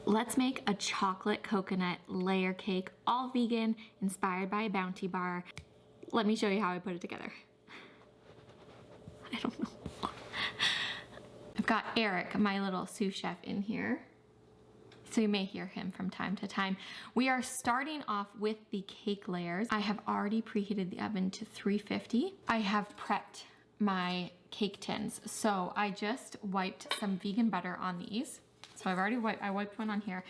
Let's make a chocolate coconut layer cake, all vegan, inspired by a Bounty bar. Let me show you how I put it together. I don't know. I've got Eric, my little sous chef, in here. So you may hear him from time to time. We are starting off with the cake layers. I have already preheated the oven to 350. I have prepped my cake tins. So I just wiped some vegan butter on these. So I wiped one on here.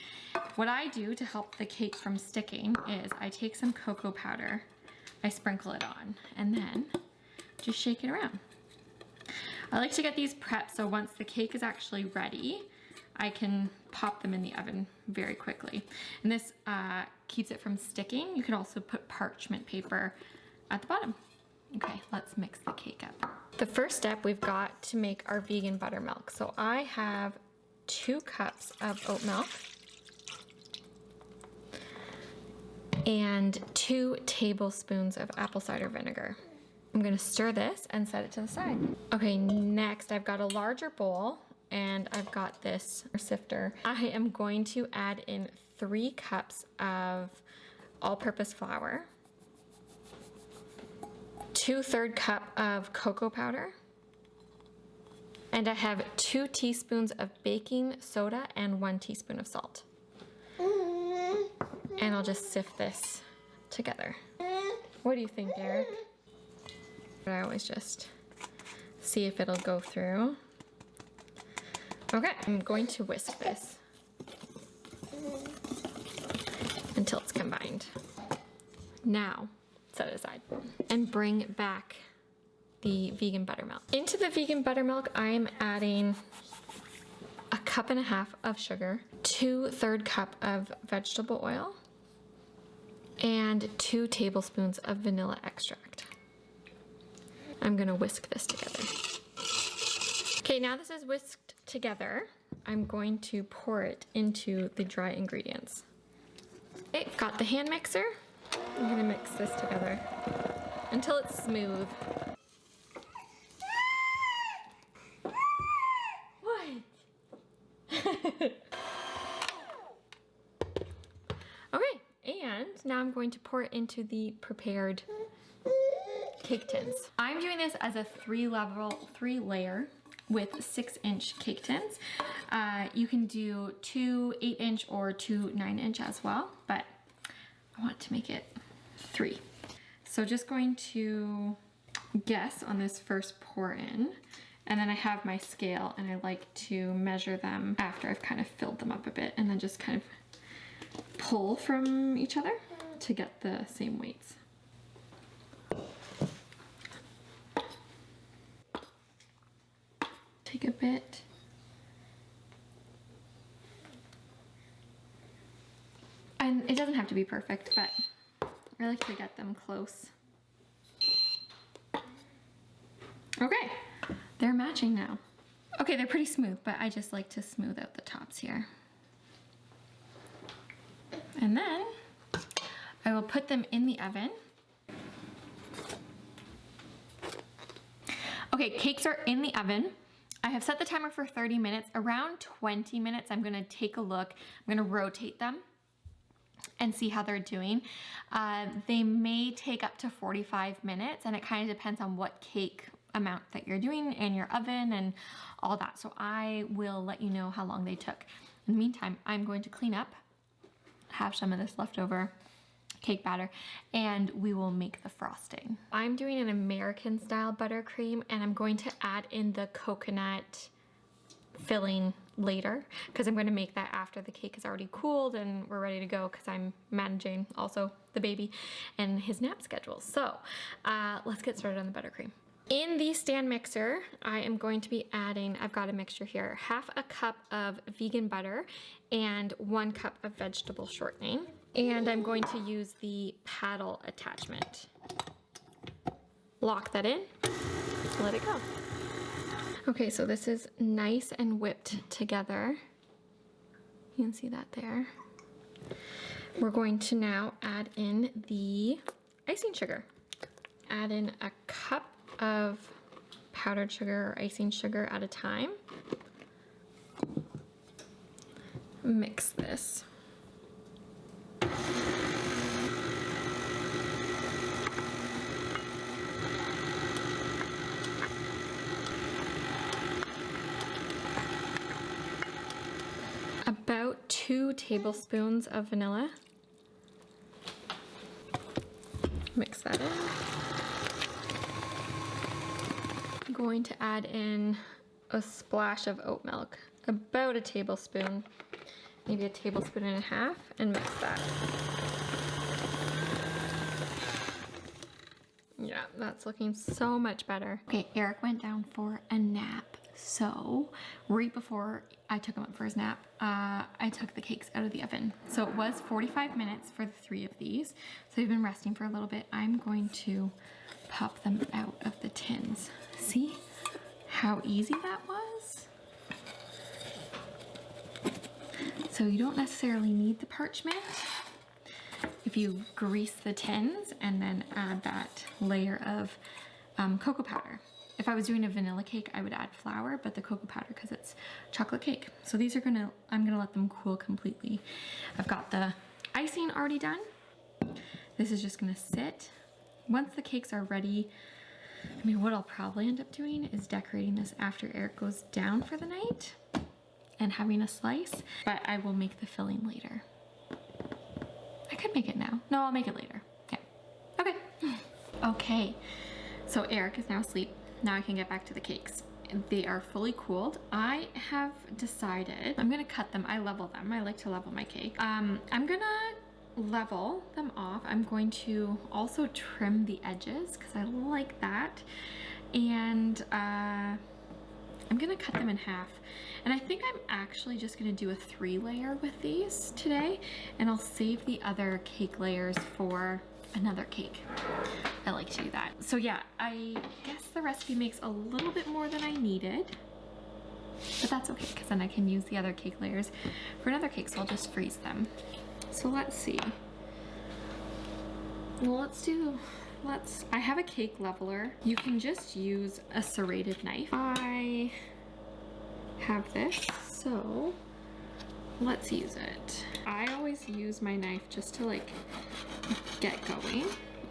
What I do to help the cake from sticking is I take some cocoa powder, I sprinkle it on, and then just shake it around. I like to get these prepped so once the cake is actually ready, I can pop them in the oven very quickly. And this keeps it from sticking. You can also put parchment paper at the bottom. Okay, let's mix the cake up. The first step, we've got to make our vegan buttermilk. So I have 2 cups of oat milk and 2 tablespoons of apple cider vinegar. I'm gonna stir this and set it to the side. Okay, next I've got a larger bowl and I've got this sifter. I am going to add in 3 cups of all-purpose flour, 2/3 cup of cocoa powder, and I have 2 teaspoons of baking soda and 1 teaspoon of salt. And I'll just sift this together. What do you think, Eric? I always just see if it'll go through. Okay, I'm going to whisk this until it's combined. Now, set it aside and bring back the vegan buttermilk. Into the vegan buttermilk, I'm adding 1.5 cups of sugar, 2/3 cup of vegetable oil, and 2 tablespoons of vanilla extract. I'm gonna whisk this together. Okay, now this is whisked together, I'm going to pour it into the dry ingredients. Okay, I've got the hand mixer. I'm gonna mix this together until it's smooth. What? Okay, and now I'm going to pour it into the prepared cake tins. I'm doing this as a 3-layer with 6-inch cake tins. You can do 2 8-inch or 2 9-inch as well, but I want to make it 3. So just going to guess on this first pour in, and then I have my scale and I like to measure them after I've kind of filled them up a bit and then just kind of pull from each other to get the same weights. Take a bit. And it doesn't have to be perfect, but I like to get them close. Okay, they're matching now. Okay, they're pretty smooth, but I just like to smooth out the tops here. And then I will put them in the oven. Okay, cakes are in the oven. I have set the timer for 30 minutes. Around 20 minutes, I'm gonna take a look. I'm gonna rotate them and see how they're doing. They may take up to 45 minutes and it kind of depends on what cake amount that you're doing and your oven and all that. So I will let you know how long they took. In the meantime, I'm going to clean up, have some of this leftover cake batter, and we will make the frosting. I'm doing an American style buttercream and I'm going to add in the coconut filling later because I'm going to make that after the cake is already cooled and we're ready to go because I'm managing also the baby and his nap schedule. So let's get started on the buttercream. In the stand mixer, I am going to be adding, I've got a mixture here, 1/2 cup of vegan butter and 1 cup of vegetable shortening. And I'm going to use the paddle attachment. Lock that in, let it go. Okay, so this is nice and whipped together. You can see that there. We're going to now add in the icing sugar. Add in 1 cup of powdered sugar or icing sugar at a time. mix this. About 2 tablespoons of vanilla. Mix that in. I'm going to add in a splash of oat milk, about a tablespoon, maybe a tablespoon and a half, and mix that. Yeah, that's looking so much better. Okay, Eric went down for a nap. So right before I took him up for his nap, I took the cakes out of the oven. So it was 45 minutes for the 3 of these. So they've been resting for a little bit. I'm going to pop them out of the tins. See how easy that was? So you don't necessarily need the parchment if you grease the tins and then add that layer of cocoa powder. If I was doing a vanilla cake, I would add flour, but the cocoa powder, because it's chocolate cake. So these are I'm gonna let them cool completely. I've got the icing already done. This is just gonna sit. Once the cakes are ready, I mean, what I'll probably end up doing is decorating this after Eric goes down for the night and having a slice, but I will make the filling later. I could make it now. No, I'll make it later. Yeah. Okay. Okay. So Eric is now asleep. Now I can get back to the cakes. They are fully cooled. I have decided I'm gonna cut them. I level them. I like to level my cake. I'm gonna level them off. I'm going to also trim the edges because I like that. And I'm gonna cut them in half. And I think I'm actually just gonna do a 3-layer with these today, and I'll save the other cake layers for another cake. I like to do that. So yeah, I guess the recipe makes a little bit more than I needed, but that's okay because then I can use the other cake layers for another cake, so I'll just freeze them. So let's see. Well, I have a cake leveler. You can just use a serrated knife. I have this, so let's use it. I always use my knife just to like get going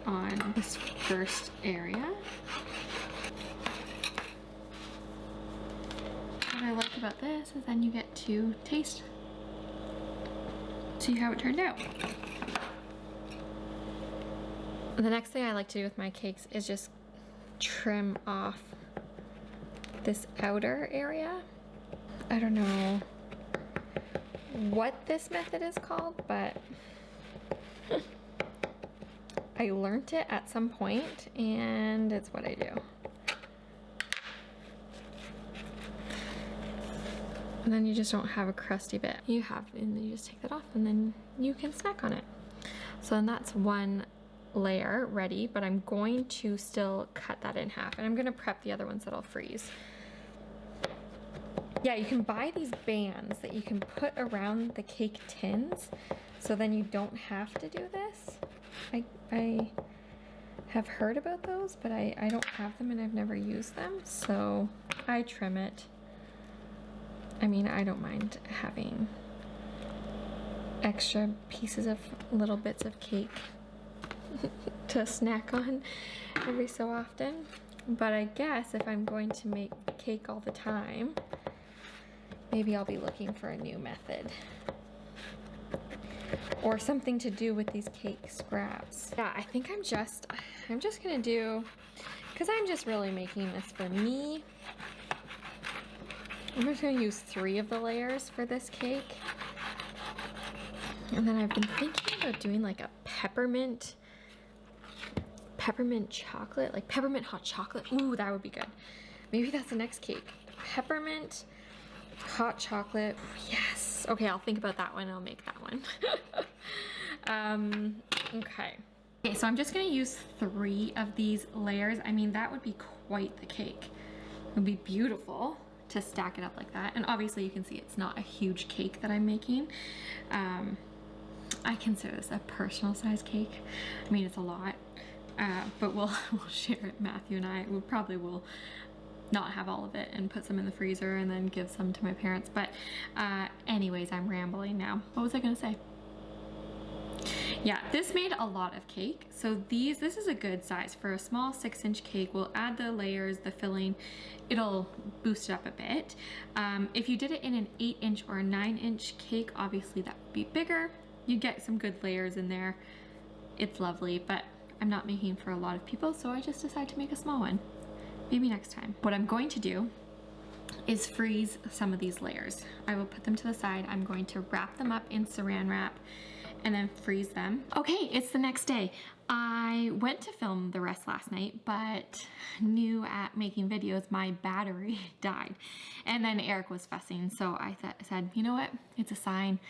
on this first area. What I like about this is then you get to taste, see how it turned out. The next thing I like to do with my cakes is just trim off this outer area. I don't know what this method is called, but I learned it at some point and it's what I do. And then you just don't have a crusty bit. And then you just take that off and then you can snack on it. So then that's one layer ready, but I'm going to still cut that in half and I'm gonna prep the other ones that I'll freeze. Yeah, you can buy these bands that you can put around the cake tins, so then you don't have to do this. I have heard about those, but I don't have them and I've never used them, so I trim it. I mean, I don't mind having extra pieces of little bits of cake to snack on every so often, but I guess if I'm going to make cake all the time, maybe I'll be looking for a new method or something to do with these cake scraps. Yeah, I think I'm just gonna do, because I'm just really making this for me, I'm just gonna use 3 of the layers for this cake. And then I've been thinking about doing like a peppermint chocolate, like peppermint hot chocolate. Ooh, that would be good. Maybe that's the next cake. Peppermint hot chocolate. Yes. Okay, I'll think about that one. I'll make that one. Okay. Okay, so I'm just gonna use 3 of these layers. I mean, that would be quite the cake. It would be beautiful to stack it up like that. And obviously you can see it's not a huge cake that I'm making. I consider this a personal size cake. I mean, it's a lot, but we'll share it. Matthew and I, we probably will not have all of it and put some in the freezer and then give some to my parents. But anyways, I'm rambling now. What was I gonna say? Yeah, this made a lot of cake. So this is a good size for a small 6-inch cake. We'll add the layers, the filling. It'll boost it up a bit. If you did it in an 8-inch or a 9-inch cake, obviously that would be bigger. You get some good layers in there. It's lovely, but I'm not making for a lot of people, so I just decided to make a small one. Maybe next time. What I'm going to do is freeze some of these layers. I will put them to the side. I'm going to wrap them up in saran wrap and then freeze them. Okay, it's the next day. I went to film the rest last night, but new at making videos, my battery died. And then Eric was fussing, so I said, you know what? It's a sign.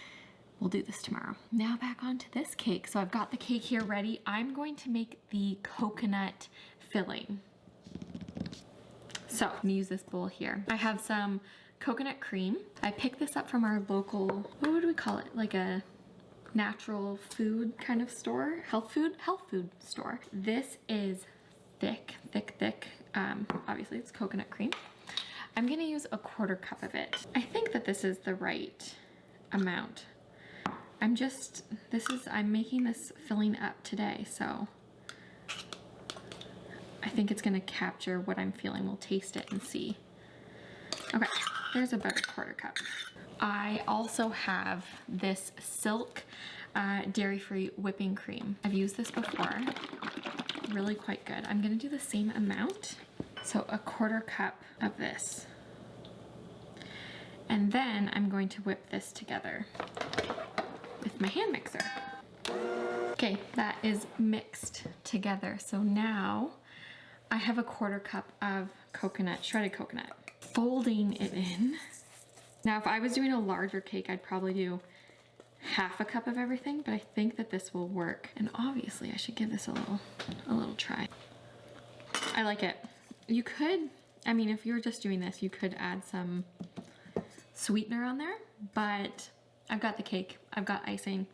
We'll do this tomorrow. Now back onto this cake. So I've got the cake here ready. I'm going to make the coconut filling. So I'm gonna use this bowl here. I have some coconut cream. I picked this up from our local, what would we call it? Like a natural food kind of store, health food store. This is thick. Obviously it's coconut cream. I'm gonna use a 1/4 cup of it. I think that this is the right amount. I'm making this filling up today, so I think it's gonna capture what I'm feeling. We'll taste it and see. Okay, there's about a 1/4 cup. I also have this Silk dairy-free whipping cream. I've used this before, really quite good. I'm gonna do the same amount. So a 1/4 cup of this. And then I'm going to whip this together with my hand mixer. Okay, that is mixed together. So now I have a 1/4 cup of coconut, shredded coconut. Folding it in. Now if I was doing a larger cake, I'd probably do 1/2 cup of everything, but I think that this will work. And obviously I should give this a little try. I like it. You could, I mean, if you were just doing this, you could add some sweetener on there, but I've got the cake, I've got icing.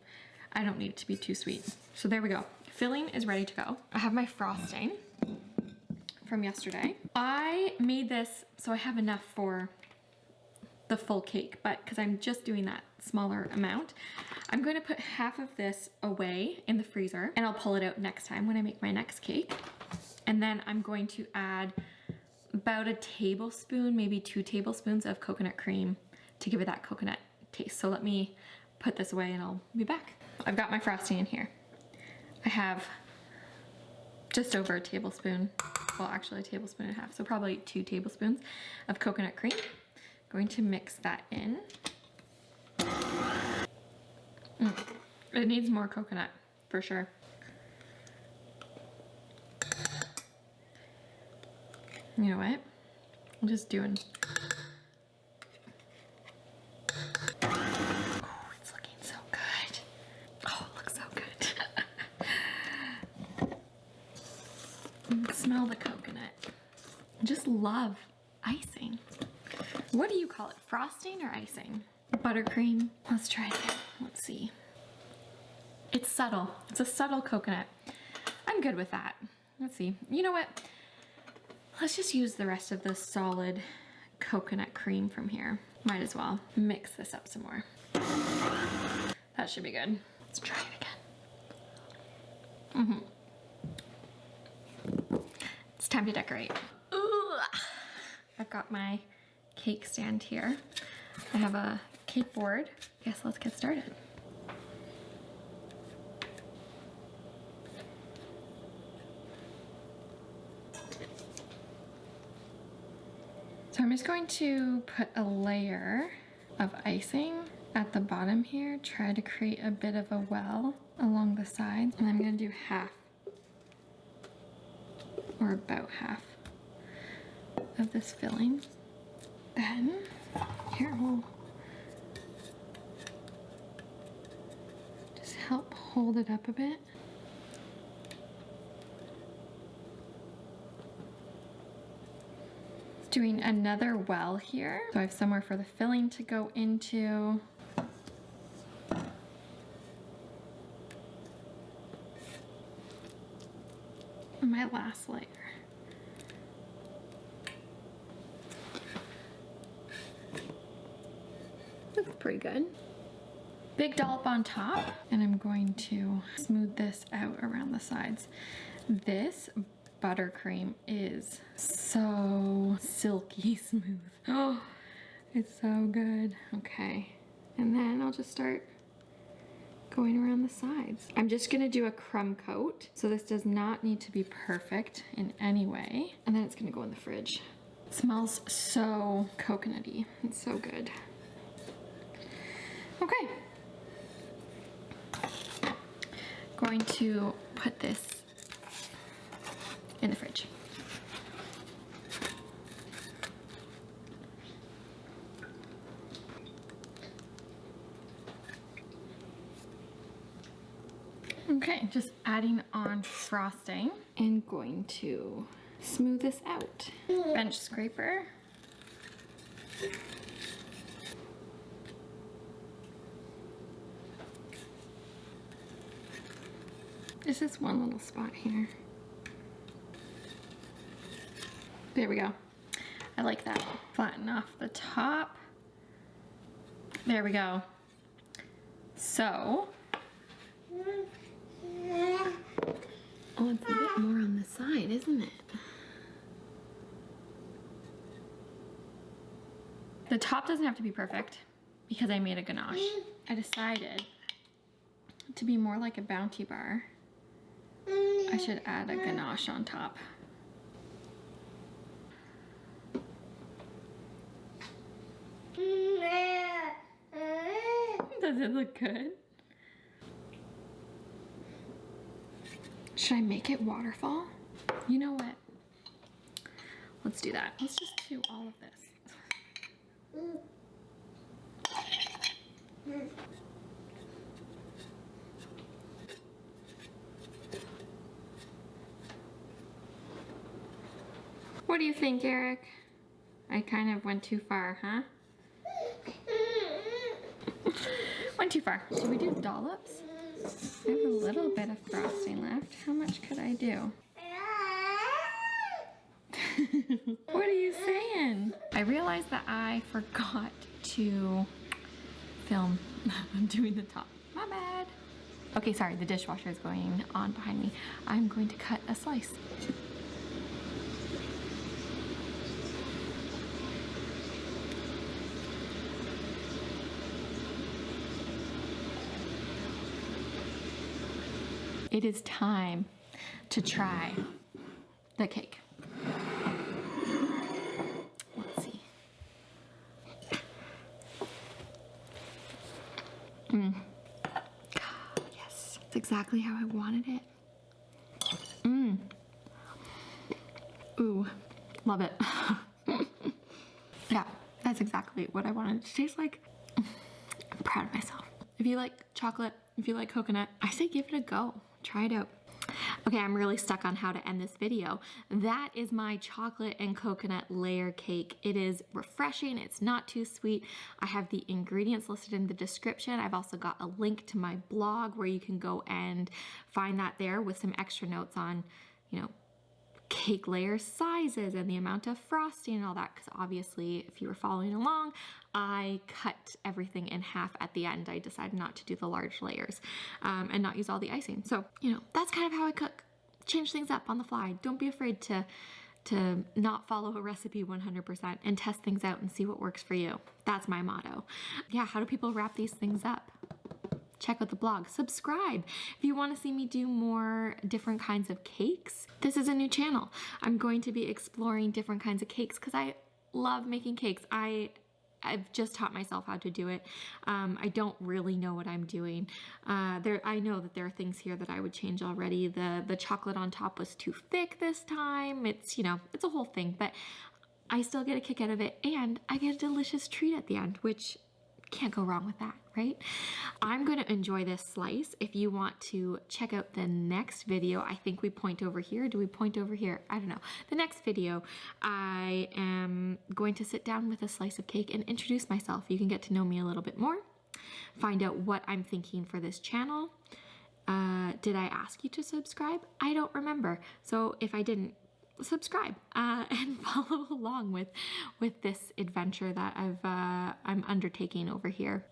I don't need it to be too sweet. So there we go. Filling is ready to go. I have my frosting from yesterday. I made this so I have enough for the full cake, but because I'm just doing that smaller amount, I'm going to put 1/2 of this away in the freezer and I'll pull it out next time when I make my next cake. And then I'm going to add about a tablespoon, maybe 2 tablespoons of coconut cream to give it that coconut taste. So let me put this away and I'll be back. I've got my frosting in here. I have just over a tablespoon, well actually a tablespoon and a half, so probably 2 tablespoons of coconut cream. Going to mix that in. It needs more coconut for sure. You know what? I'm just doing. Oh, it's looking so good. Oh, it looks so good. Smell the coconut. I just love icing. What do you call it? Frosting or icing? Buttercream. Let's try it again. Let's see. It's subtle. It's a subtle coconut. I'm good with that. Let's see. You know what? Let's just use the rest of the solid coconut cream from here. Might as well mix this up some more. That should be good. Let's try it again. It's time to decorate. Ooh. I've got my cake stand here. I have a cake board. Guess let's get started. So I'm just going to put a layer of icing at the bottom here, try to create a bit of a well along the sides, and I'm going to do 1/2 or about 1/2 of this filling. Then here we'll just help hold it up a bit. Doing another well here. So I have somewhere for the filling to go into. And my last layer. pretty good. Big dollop on top, and I'm going to smooth this out around the sides. This buttercream is so silky smooth. Oh, it's so good. Okay, and then I'll just start going around the sides. I'm just gonna do a crumb coat, so this does not need to be perfect in any way. And then it's gonna go in the fridge. It smells so coconutty. It's so good. Okay. Going to put this in the fridge. Okay, just adding on frosting and going to smooth this out. Bench scraper. There's this one little spot here. There we go. I like that. Flatten off the top. There we go. So, oh, it's a bit more on the side, isn't it? The top doesn't have to be perfect because I made a ganache. I decided to be more like a Bounty bar. I should add a ganache on top. Does it look good? Should I make it waterfall? You know what? Let's do that. Let's just do all of this. What do you think, Eric? I kind of went too far, huh? Went too far. Should we do dollops? I have a little bit of frosting left. How much could I do? What are you saying? I realized that I forgot to film doing the top. My bad. Okay, sorry, the dishwasher is going on behind me. I'm going to cut a slice. It is time to try the cake. Let's see. Yes, it's exactly how I wanted it. Ooh, love it. Yeah, that's exactly what I wanted it to taste like. I'm proud of myself. If you like chocolate, if you like coconut, I say give it a go. Try it out. Okay, I'm really stuck on how to end this video. That is my chocolate and coconut layer cake. It is refreshing, it's not too sweet. I have the ingredients listed in the description. I've also got a link to my blog where you can go and find that there with some extra notes on, you know, cake layer sizes and the amount of frosting and all that, because obviously if you were following along, I cut everything in half at the end. I decided not to do the large layers and not use all the icing. So, you know, that's kind of how I cook. Change things up on the fly. Don't be afraid to not follow a recipe 100% and test things out and see what works for you. That's my motto. Yeah, how do people wrap these things up? Check out the blog, subscribe. If you want to see me do more different kinds of cakes, this is a new channel. I'm going to be exploring different kinds of cakes because I love making cakes. I've just taught myself how to do it. I don't really know what I'm doing. I know that there are things here that I would change already. The chocolate on top was too thick this time. It's, you know, it's a whole thing, but I still get a kick out of it and I get a delicious treat at the end, which can't go wrong with that, right? I'm going to enjoy this slice. If you want to check out the next video, I think we point over here. Do we point over here? I don't know. The next video, I am going to sit down with a slice of cake and introduce myself. You can get to know me a little bit more, find out what I'm thinking for this channel. Did I ask you to subscribe? I don't remember. So if I didn't, subscribe and follow along with this adventure that I'm undertaking over here.